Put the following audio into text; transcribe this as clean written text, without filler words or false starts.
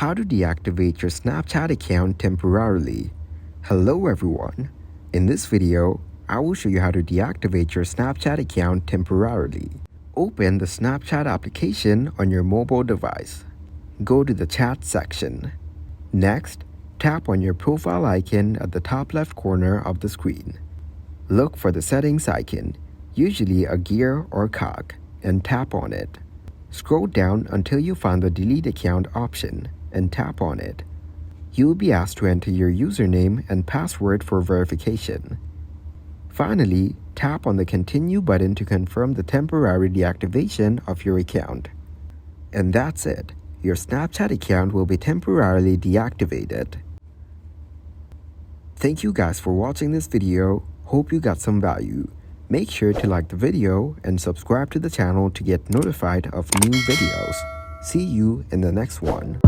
How to deactivate your Snapchat account temporarily. Hello everyone. In this video, I will show you how to deactivate your Snapchat account temporarily. Open the Snapchat application on your mobile device. Go to the chat section. Next, tap on your profile icon at the top left corner of the screen. Look for the settings icon, usually a gear or cog, and tap on it. Scroll down until you find the delete account option and tap on it. You will be asked to enter your username and password for verification. Finally, tap on the continue button to confirm the temporary deactivation of your account. And that's it. Your Snapchat account will be temporarily deactivated. Thank you guys for watching this video. Hope you got some value. Make sure to like the video and subscribe to the channel to get notified of new videos. See you in the next one.